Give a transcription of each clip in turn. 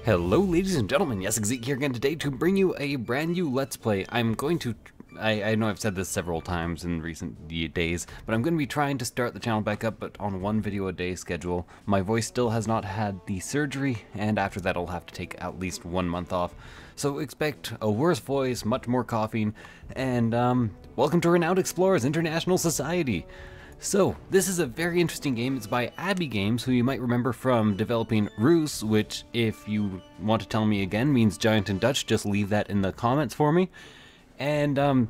Hello ladies and gentlemen, Yessik Ziiq here again today to bring you a brand new Let's Play. I know I've said this several times in recent days, but I'm going to be trying to start the channel back up, but on one video a day schedule. My voice still has not had the surgery, and after that I'll have to take at least 1 month off. So expect a worse voice, much more coughing, and welcome to Renowned Explorers International Society. So, this is a very interesting game. It's by Abby Games, who you might remember from developing Roos, which, if you want to tell me again, means giant in Dutch. Just leave that in the comments for me. And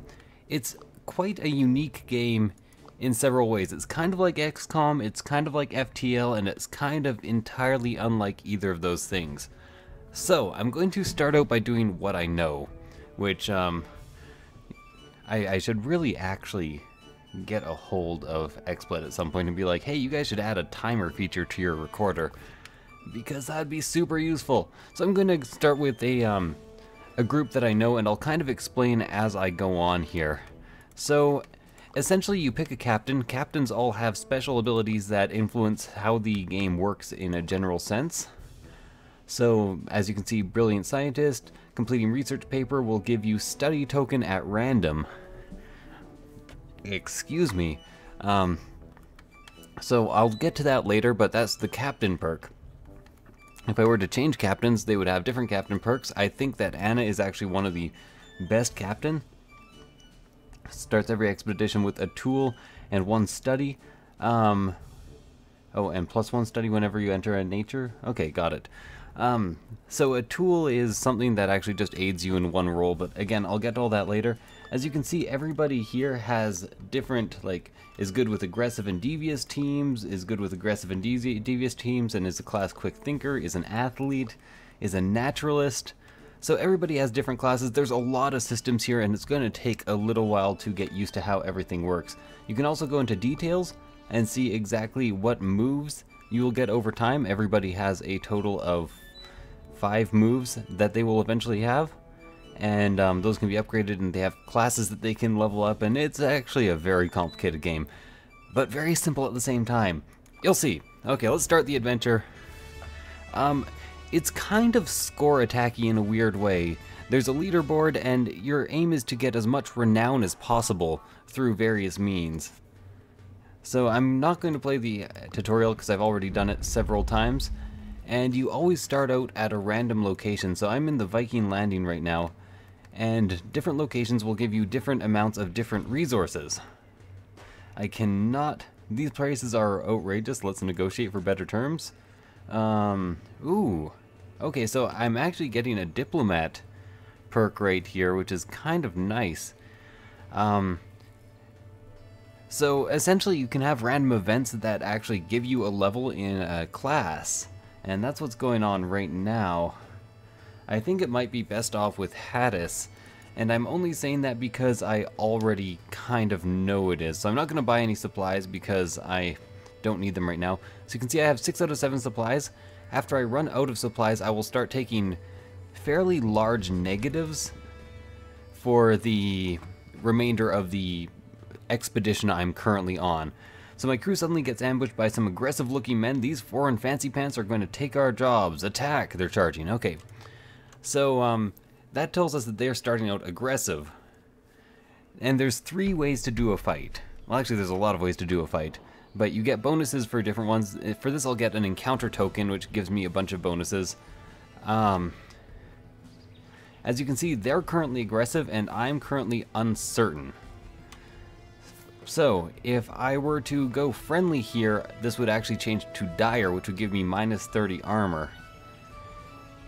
it's quite a unique game in several ways. It's kind of like XCOM, it's kind of like FTL, and it's kind of entirely unlike either of those things. So, I'm going to start out by doing what I know, which I should really actually get a hold of XSplit at some point and be like, hey, you guys should add a timer feature to your recorder, because that'd be super useful. So I'm going to start with a group that I know, and I'll kind of explain as I go on here. So essentially you pick a captain. Captains all have special abilities that influence how the game works in a general sense. So as you can see, Brilliant Scientist, completing research paper will give you study token at random. Excuse me. So I'll get to that later, but that's the captain perk. If I were to change captains, they would have different captain perks. I think that Anna is actually one of the best captain. Starts every expedition with a tool and 1 study. Oh, and +1 study whenever you enter a nature. Okay, got it. So a tool is something that actually just aids you in one role, but again, I'll get to all that later. As you can see, everybody here has different, is good with aggressive and devious teams, is good with aggressive and devious teams, and is a class quick thinker, is an athlete, is a naturalist. So everybody has different classes. There's a lot of systems here, and it's going to take a little while to get used to how everything works. You can also go into details and see exactly what moves you will get over time. Everybody has a total of 5 moves that they will eventually have, and those can be upgraded, and they have classes that they can level up, and it's actually a very complicated game, but very simple at the same time. You'll see. Okay, let's start the adventure. It's kind of score attacky in a weird way. There's a leaderboard, and your aim is to get as much renown as possible through various means. So I'm not going to play the tutorial because I've already done it several times. And you always start out at a random location. So I'm in the Viking Landing right now, and different locations will give you different amounts of different resources. These prices are outrageous. Let's negotiate for better terms. Ooh. Okay, so I'm actually getting a diplomat perk right here, which is kind of nice. So essentially you can have random events that actually give you a level in a class. And that's what's going on right now. I think it might be best off with Hades, and I'm only saying that because I already kind of know it is. So I'm not going to buy any supplies because I don't need them right now. So you can see I have 6 out of 7 supplies. After I run out of supplies, I will start taking fairly large negatives for the remainder of the expedition I'm currently on. So my crew suddenly gets ambushed by some aggressive looking men. These foreign fancy pants are going to take our jobs. Attack! They're charging. Okay. So that tells us that they're starting out aggressive. And there's 3 ways to do a fight. Well, actually there's a lot of ways to do a fight. But you get bonuses for different ones. For this I'll get an encounter token, which gives me a bunch of bonuses. As you can see, they're currently aggressive and I'm currently uncertain. So, if I were to go friendly here, this would actually change to dire, which would give me -30 armor.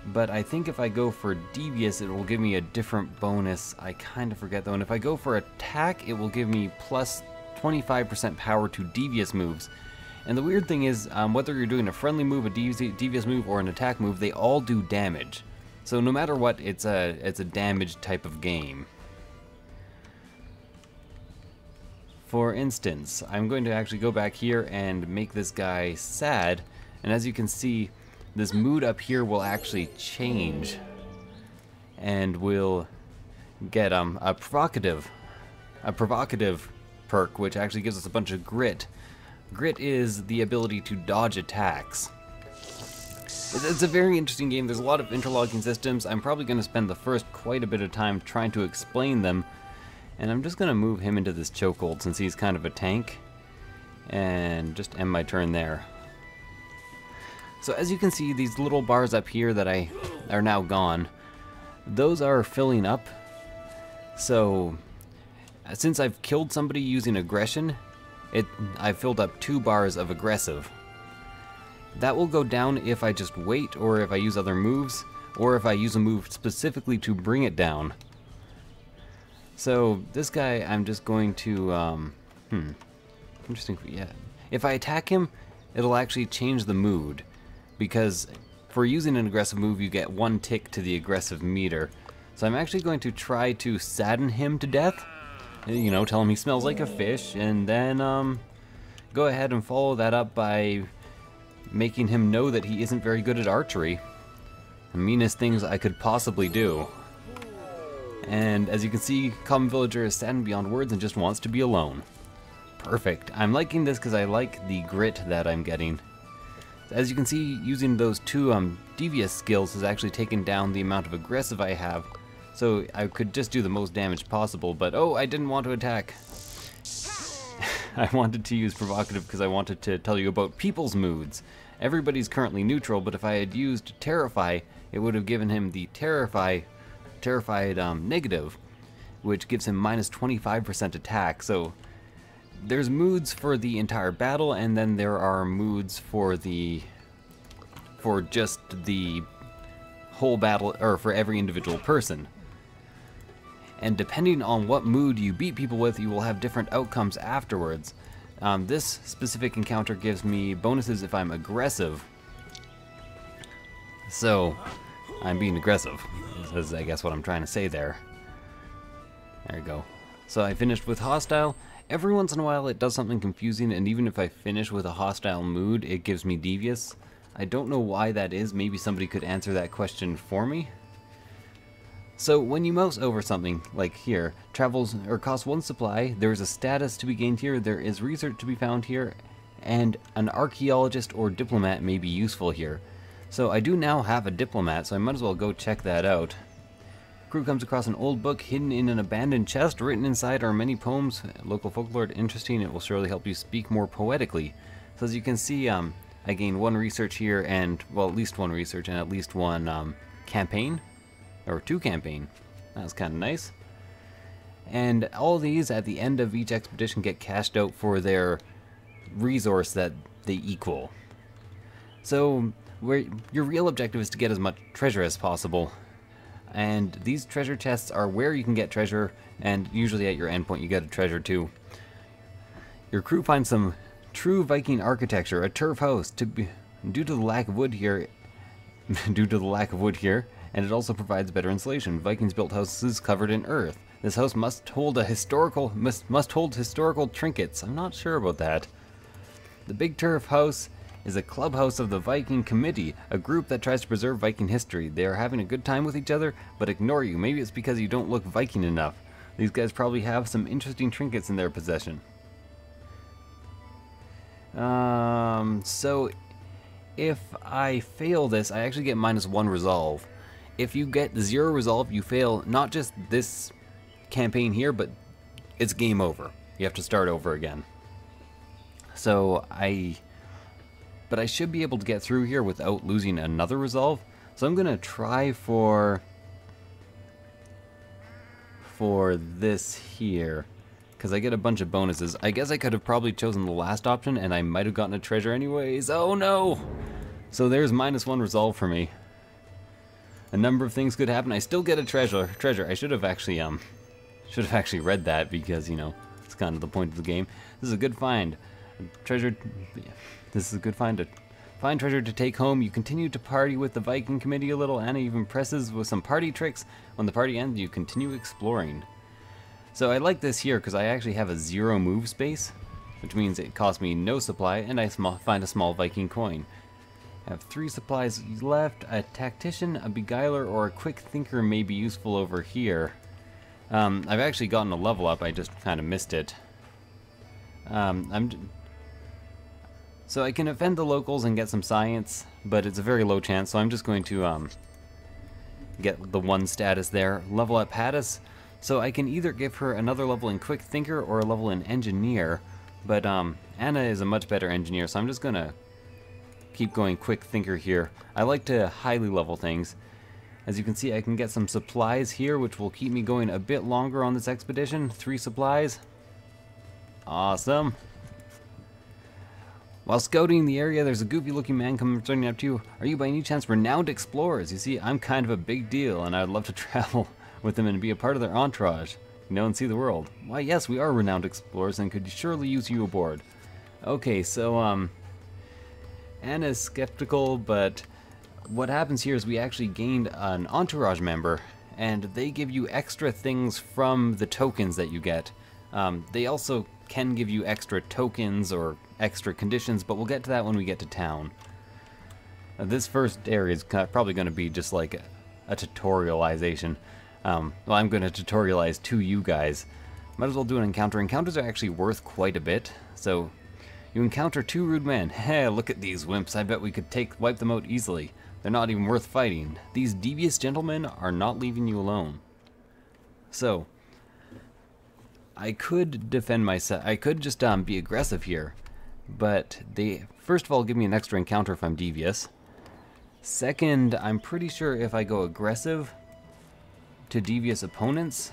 But I think if I go for devious, it will give me a different bonus. I kind of forget though. And if I go for attack, it will give me plus 25% power to devious moves. And the weird thing is, whether you're doing a friendly move, a devious move, or an attack move, they all do damage. So no matter what, it's a damage type of game. For instance, I'm going to actually go back here and make this guy sad, and as you can see, this mood up here will actually change, and we'll get a provocative perk, which actually gives us a bunch of grit. Grit is the ability to dodge attacks. It's a very interesting game. There's a lot of interlocking systems. I'm probably going to spend the first quite a bit of time trying to explain them. And I'm just going to move him into this chokehold since he's kind of a tank. And just end my turn there. So as you can see, these little bars up here that are now gone, those are filling up. So since I've killed somebody using aggression, I've filled up 2 bars of aggressive. That will go down if I just wait, or if I use other moves, or if I use a move specifically to bring it down. So this guy, I'm just going to, interesting, yeah. If I attack him, it'll actually change the mood, because for using an aggressive move, you get 1 tick to the aggressive meter. So I'm actually going to try to sadden him to death, you know, tell him he smells like a fish, and then go ahead and follow that up by making him know that he isn't very good at archery. The meanest things I could possibly do. And as you can see, Common Villager is saddened beyond words and just wants to be alone. Perfect. I'm liking this because I like the grit that I'm getting. As you can see, using those 2 devious skills has actually taken down the amount of aggressive I have. So I could just do the most damage possible, but oh, I didn't want to attack. I wanted to use provocative because I wanted to tell you about people's moods. Everybody's currently neutral, but if I had used Terrify, it would have given him the Terrified negative, which gives him minus 25% attack. So there's moods for the entire battle, and then there are moods for just the whole battle, or for every individual person. And depending on what mood you beat people with, you will have different outcomes afterwards. This specific encounter gives me bonuses if I'm aggressive. So, I'm being aggressive. This is, I guess, what I'm trying to say there. There you go. So I finished with hostile. Every once in a while it does something confusing, and even if I finish with a hostile mood, it gives me devious. I don't know why that is. Maybe somebody could answer that question for me. So when you mouse over something, like here, travels or costs 1 supply, there is a status to be gained here, there is research to be found here, and an archaeologist or diplomat may be useful here. So I do now have a diplomat, so I might as well go check that out. Crew comes across an old book hidden in an abandoned chest. Written inside are many poems, local folklore, interesting. It will surely help you speak more poetically. So as you can see, I gained 1 research here, and, well, at least 1 research and at least 1 campaign. Or 2 campaign. That was kind of nice. And all these at the end of each expedition get cashed out for their resource that they equal. So your real objective is to get as much treasure as possible. And these treasure chests are where you can get treasure, and usually at your endpoint you get a treasure too. Your crew finds some true Viking architecture, a turf house, due to the lack of wood here. And it also provides better insulation. Vikings built houses covered in earth. This house must hold historical trinkets. I'm not sure about that. The Big Turf House is a clubhouse of the Viking Committee, a group that tries to preserve Viking history. They are having a good time with each other, but ignore you. Maybe it's because you don't look Viking enough. These guys probably have some interesting trinkets in their possession. So if I fail this, I actually get -1 resolve. If you get 0 resolve, you fail not just this campaign here, but it's game over. You have to start over again. So but I should be able to get through here without losing another resolve. So I'm gonna try for this here, because I get a bunch of bonuses. I guess I could have probably chosen the last option, and I might have gotten a treasure anyways. Oh no! So there's -1 resolve for me. A number of things could happen. I still get a treasure. I should have actually read that, because, you know, it's kind of the point of the game. This is a good find. This is a good find. To find treasure to take home. You continue to party with the Viking Committee a little. Anna even presses with some party tricks. When the party ends, you continue exploring. So I like this here because I actually have a 0 move space, which means it costs me no supply, and I find a small Viking coin. I have 3 supplies left. A tactician, a beguiler, or a quick thinker may be useful over here. I've actually gotten a level up, I just kind of missed it. So I can offend the locals and get some science, but it's a very low chance, so I'm just going to get the 1 status there. Level up Hattis, so I can either give her another level in Quick Thinker or a level in Engineer, but Anna is a much better engineer, so I'm just going to keep going Quick Thinker here. I like to highly level things. As you can see, I can get some supplies here, which will keep me going a bit longer on this expedition. 3 supplies. Awesome. While scouting the area, there's a goofy looking man coming up to you. Are you by any chance renowned explorers? You see, I'm kind of a big deal, and I'd love to travel with them and be a part of their entourage, you know, and see the world. Why, yes, we are renowned explorers and could surely use you aboard. Okay, so, Anna's skeptical, but what happens here is we actually gained an entourage member, and they give you extra things from the tokens that you get. They also can give you extra tokens or extra conditions, but we'll get to that when we get to town. This first area is probably going to be just like a tutorialization. Well, I'm going to tutorialize to you guys. Might as well do an encounter. Encounters are actually worth quite a bit. So, you encounter 2 rude men. Hey, look at these wimps. I bet we could wipe them out easily. They're not even worth fighting. These devious gentlemen are not leaving you alone. So, I could defend myself. I could just be aggressive here. But they, first of all, give me an extra encounter if I'm devious. Second, I'm pretty sure if I go aggressive to devious opponents,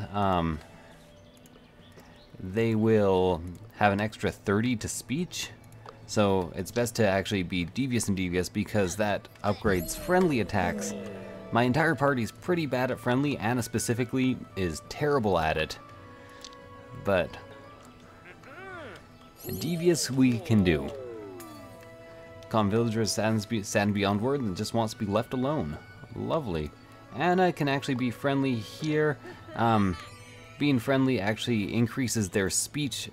they will have an extra 30 to speech. So it's best to actually be devious and devious because that upgrades friendly attacks. My entire party is pretty bad at friendly. Anna specifically is terrible at it. But devious we can do. Calm villager is saddened beyond word and just wants to be left alone. Lovely. Anna can actually be friendly here. Being friendly actually increases their speech,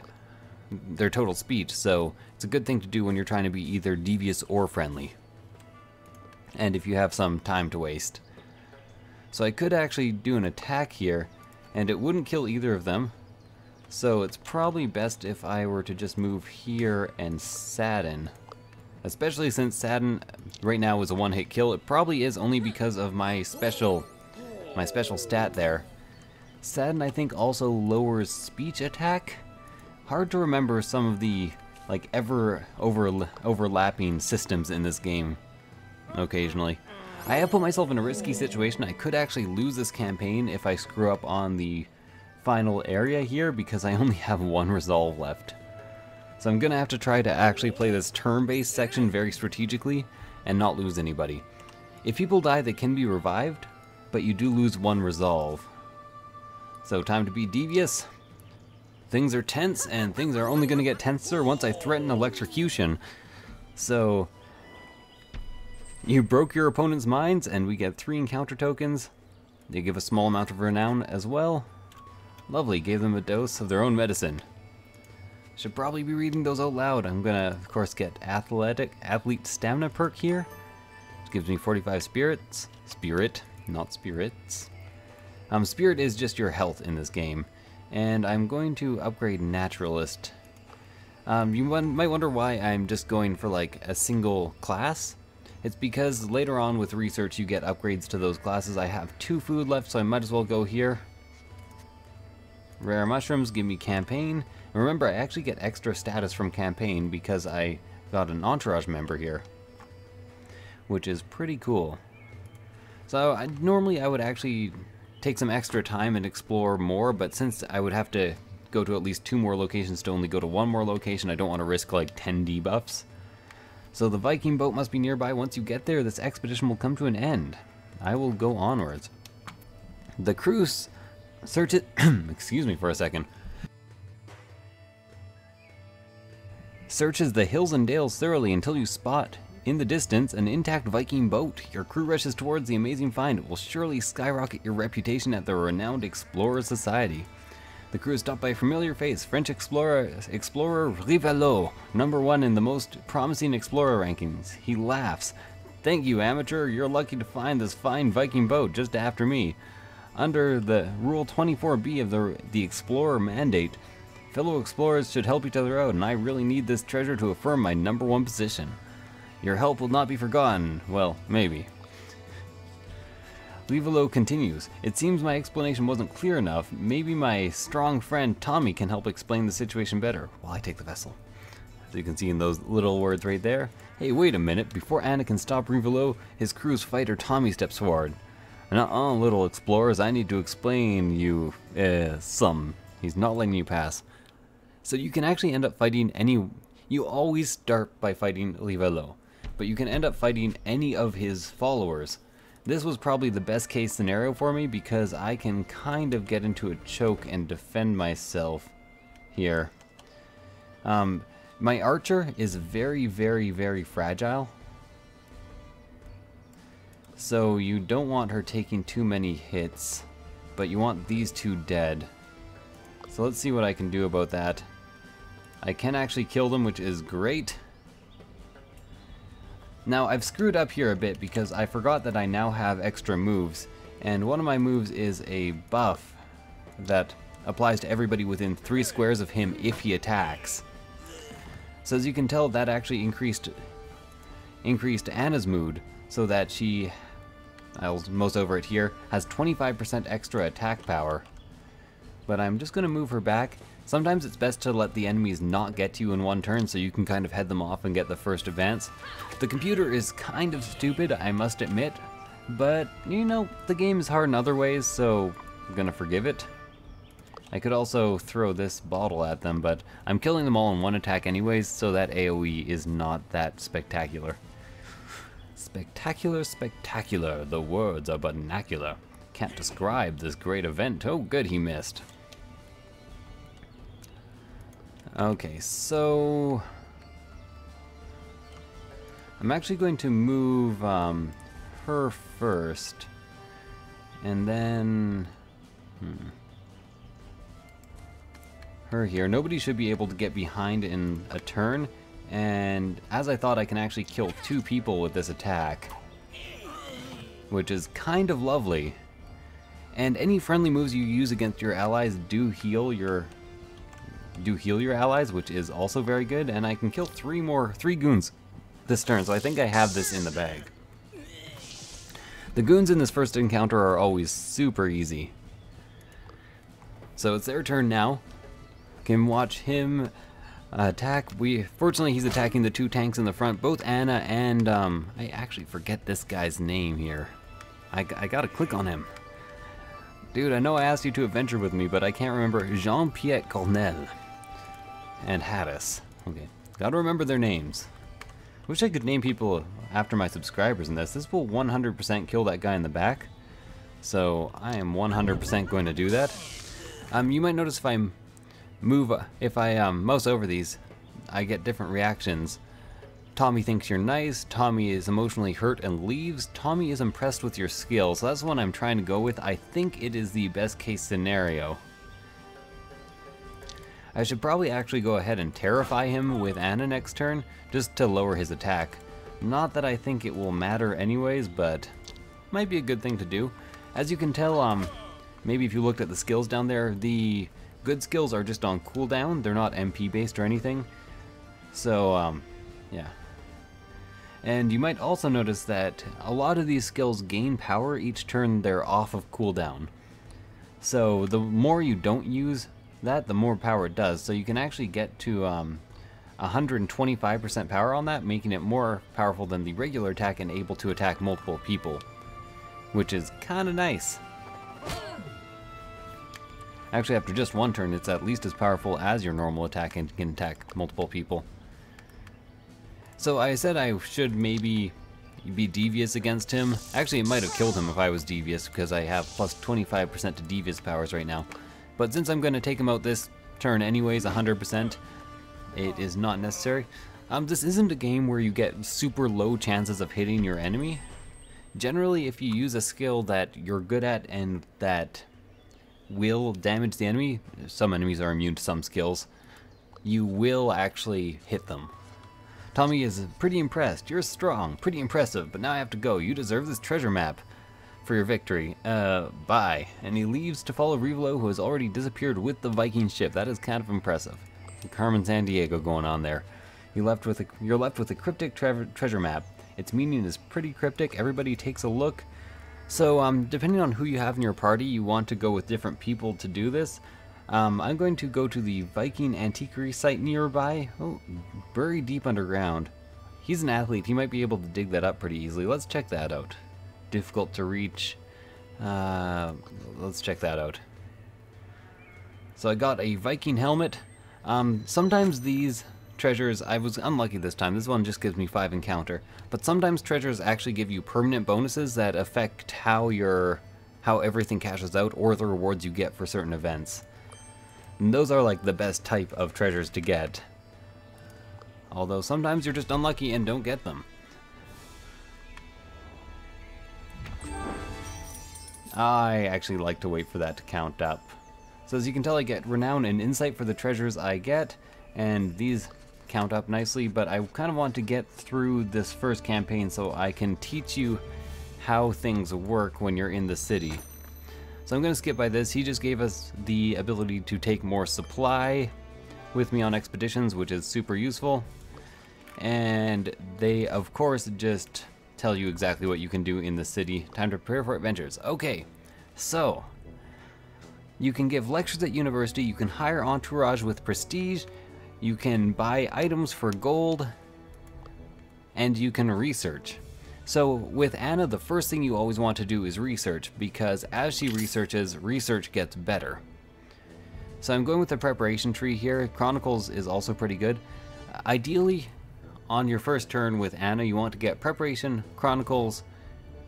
their total speech, so it's a good thing to do when you're trying to be either devious or friendly. And if you have some time to waste. So I could actually do an attack here, and it wouldn't kill either of them. So it's probably best if I were to just move here and sadden. Especially since sadden right now is a one-hit kill. It probably is only because of my special stat there. Sadden, I think, also lowers speech attack. Hard to remember some of the like overlapping systems in this game occasionally. I have put myself in a risky situation. I could actually lose this campaign if I screw up on the final area here because I only have 1 resolve left. So I'm gonna have to try to actually play this turn-based section very strategically and not lose anybody. If people die, they can be revived, but you do lose 1 resolve. So time to be devious. Things are tense, and things are only gonna get tenser once I threaten electrocution. So you broke your opponent's minds, and we get 3 encounter tokens. They give a small amount of renown as well. Lovely, gave them a dose of their own medicine. Should probably be reading those out loud. I'm gonna, of course, get athlete stamina perk here, which gives me 45 spirits. Spirit, not spirits. Spirit is just your health in this game, and I'm going to upgrade naturalist. You might wonder why I'm just going for like a single class. It's because later on with research you get upgrades to those classes. I have 2 food left, so I might as well go here. Rare mushrooms give me campaign. And remember, I actually get extra status from campaign because I got an entourage member here, which is pretty cool. So normally I would actually take some extra time and explore more, but since I would have to go to at least 2 more locations to only go to 1 more location, I don't want to risk like 10 debuffs. So the Viking boat must be nearby. Once you get there, this expedition will come to an end. I will go onwards. The cruise searches excuse me for a second. Searches the hills and dales thoroughly until you spot, in the distance, an intact Viking boat. Your crew rushes towards the amazing find. It will surely skyrocket your reputation at the renowned Explorer Society. The crew is stopped by a familiar face, French explorer Rivelot, #1 in the most promising explorer rankings. He laughs. Thank you, amateur. You're lucky to find this fine Viking boat just after me. Under the Rule 24B of the Explorer Mandate, Fellow explorers should help each other out, and I really need this treasure to affirm my #1 position. Your help will not be forgotten. Well, maybe. Livelo continues. It seems my explanation wasn't clear enough. Maybe my strong friend Tommy can help explain the situation better while I take the vessel. As you can see in those little words right there. Hey, wait a minute. Before Anna can stop Livelo, his crew's fighter Tommy steps forward. Little explorers, I need to explain you, some. He's not letting you pass. So you can actually end up fighting you always start by fighting Livelo, but you can end up fighting any of his followers. This was probably the best case scenario for me because I can kind of get into a choke and defend myself here. My archer is very, very, very fragile. So you don't want her taking too many hits, but you want these two dead. So let's see what I can do about that. I can actually kill them, which is great. Now I've screwed up here a bit because I forgot that I now have extra moves, and one of my moves is a buff that applies to everybody within 3 squares of him if he attacks. So as you can tell, that actually increased Anna's mood, so that she, I'll mouse over it here, has 25% extra attack power. But I'm just going to move her back. Sometimes it's best to let the enemies not get to you in one turn so you can kind of head them off and get the first advance. The computer is kind of stupid, I must admit, but you know, the game is hard in other ways, so I'm going to forgive it. I could also throw this bottle at them, but I'm killing them all in one attack anyways, so that AoE is not that spectacular. Spectacular, spectacular, the words are but vernacular. Can't describe this great event. Oh good, he missed. Okay, so I'm actually going to move her first, and then her here. Nobody should be able to get behind in a turn, and as I thought, I can actually kill 2 people with this attack, which is kind of lovely. And any friendly moves you use against your allies do heal your allies, which is also very good. And I can kill 3 goons this turn, so I think I have this in the bag. The goons in this first encounter are always super easy. So it's their turn now. Can watch him attack. Fortunately, he's attacking the 2 tanks in the front, both Anna and I actually forget this guy's name here. I gotta click on him. Dude, I know I asked you to adventure with me, but I can't remember. Jean-Pierre Cornel and Harris. Okay, gotta remember their names. Wish I could name people after my subscribers in this. This will 100% kill that guy in the back, so I am 100% going to do that. You might notice if I mouse over these, I get different reactions. Tommy thinks you're nice, Tommy is emotionally hurt and leaves, Tommy is impressed with your skill, so that's the one I'm trying to go with. I think it is the best case scenario. I should probably actually go ahead and terrify him with Anna next turn, just to lower his attack. Not that I think it will matter anyways, but might be a good thing to do. As you can tell, maybe if you looked at the skills down there, the good skills are just on cooldown, they're not MP based or anything. So, yeah. And you might also notice that a lot of these skills gain power each turn they're off of cooldown. So the more you don't use that, the more power it does. So you can actually get to 125% power on that, making it more powerful than the regular attack and able to attack multiple people, which is kind of nice. Actually, after just 1 turn, it's at least as powerful as your normal attack and can attack multiple people. So I said I should maybe be devious against him. Actually, it might have killed him if I was devious, because I have plus 25% to devious powers right now. But since I'm going to take him out this turn anyways, 100%, it is not necessary. This isn't a game where you get super low chances of hitting your enemy. Generally, if you use a skill that you're good at and that will damage the enemy, some enemies are immune to some skills, you will actually hit them. Tommy is pretty impressed. You're strong, pretty impressive, but now I have to go. You deserve this treasure map. for your victory. Bye. And he leaves to follow Rivolo, who has already disappeared with the Viking ship. That is kind of impressive. Carmen Sandiego going on there. You're left with a cryptic treasure map. Its meaning is pretty cryptic. Everybody takes a look. So, depending on who you have in your party, you want to go with different people to do this. I'm going to go to the Viking antiquary site nearby. Oh, buried deep underground. He's an athlete. He might be able to dig that up pretty easily. Let's check that out. Difficult to reach. Let's check that out. So I got a Viking helmet. Sometimes these treasures, I was unlucky this time. This one just gives me 5 encounter. But sometimes treasures actually give you permanent bonuses that affect how everything cashes out or the rewards you get for certain events. And those are like the best type of treasures to get. Although sometimes you're just unlucky and don't get them. I actually like to wait for that to count up. So as you can tell, I get renown and insight for the treasures I get, and these count up nicely, but I kind of want to get through this first campaign so I can teach you how things work when you're in the city. So I'm going to skip by this. He just gave us the ability to take more supply with me on expeditions, which is super useful. And they, of course, just tell you exactly what you can do in the city. Time to prepare for adventures. Okay, so you can give lectures at university, you can hire entourage with prestige, you can buy items for gold, and you can research. So with Anna, the first thing you always want to do is research, because as she researches, research gets better. So I'm going with the preparation tree here. Chronicles is also pretty good. Ideally, on your first turn with Anna, you want to get preparation, chronicles,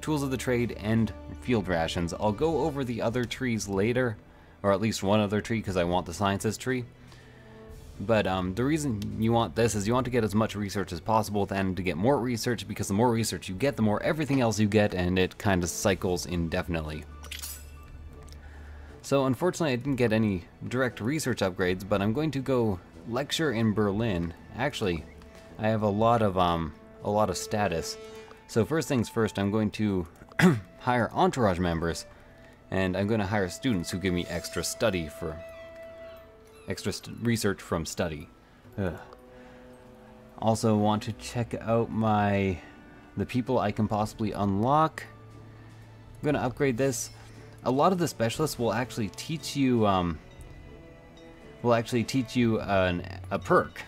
tools of the trade, and field rations. I'll go over the other trees later, or at least one other tree, because I want the sciences tree. But the reason you want this is you want to get as much research as possible with Anna to get more research, because the more research you get, the more everything else you get, and it kind of cycles indefinitely. So unfortunately I didn't get any direct research upgrades, but I'm going to go lecture in Berlin. Actually, I have a lot of status. So first things first, I'm going to hire entourage members, and I'm going to hire students who give me extra study for research from study. Also want to check out the people I can possibly unlock. I'm going to upgrade this. A lot of the specialists will actually teach you a perk,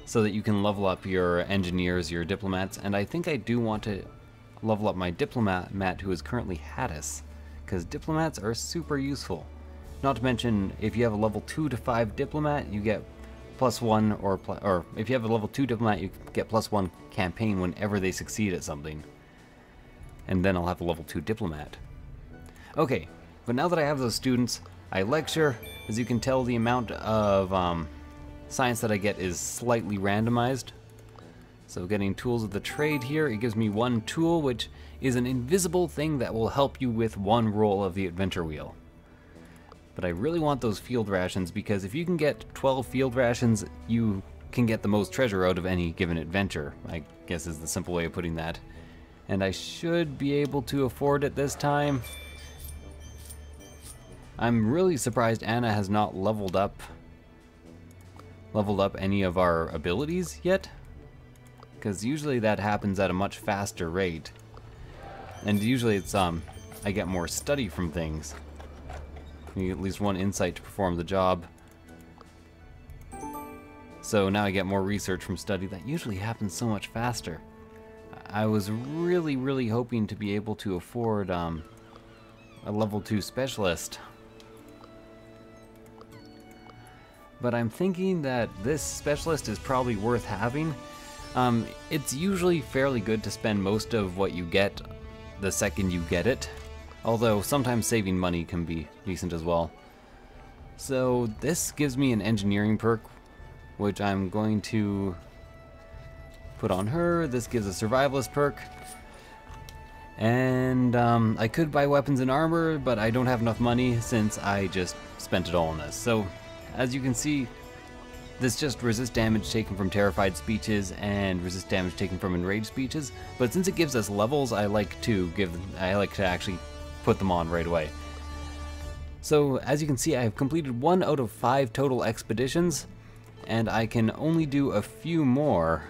so that you can level up your engineers, your diplomats, and I think I do want to level up my diplomat who is currently Hattis, because diplomats are super useful. Not to mention, if you have a level 2 to 5 diplomat, you get +1, or if you have a level 2 diplomat, you get +1 campaign whenever they succeed at something. And then I'll have a level 2 diplomat. Okay, but now that I have those students, I lecture. As you can tell, the amount of science that I get is slightly randomized. So getting tools of the trade here, it gives me 1 tool, which is an invisible thing that will help you with 1 roll of the adventure wheel. But I really want those field rations, because if you can get 12 field rations, you can get the most treasure out of any given adventure, I guess is the simple way of putting that. And I should be able to afford it this time. I'm really surprised Anna has not leveled up any of our abilities yet, because usually that happens at a much faster rate, and usually it's I get more study from things. You get at least 1 insight to perform the job. So now I get more research from study. That usually happens so much faster. I was really hoping to be able to afford a level 2 specialist. But I'm thinking that this specialist is probably worth having. It's usually fairly good to spend most of what you get the second you get it, although sometimes saving money can be decent as well. So this gives me an engineering perk, which I'm going to put on her. This gives a survivalist perk. And I could buy weapons and armor, but I don't have enough money since I just spent it all on this. So as you can see, This just resists damage taken from terrified speeches and resist damage taken from enraged speeches, but since it gives us levels, I like to actually put them on right away. So as you can see, I have completed 1 out of 5 total expeditions, and I can only do a few more.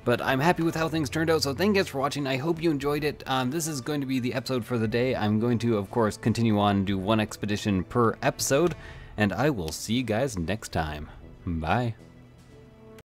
But I'm happy with how things turned out, so thank you guys for watching. I hope you enjoyed it. This is going to be the episode for the day. I'm going to, of course, continue on and do 1 expedition per episode, and I will see you guys next time. Bye.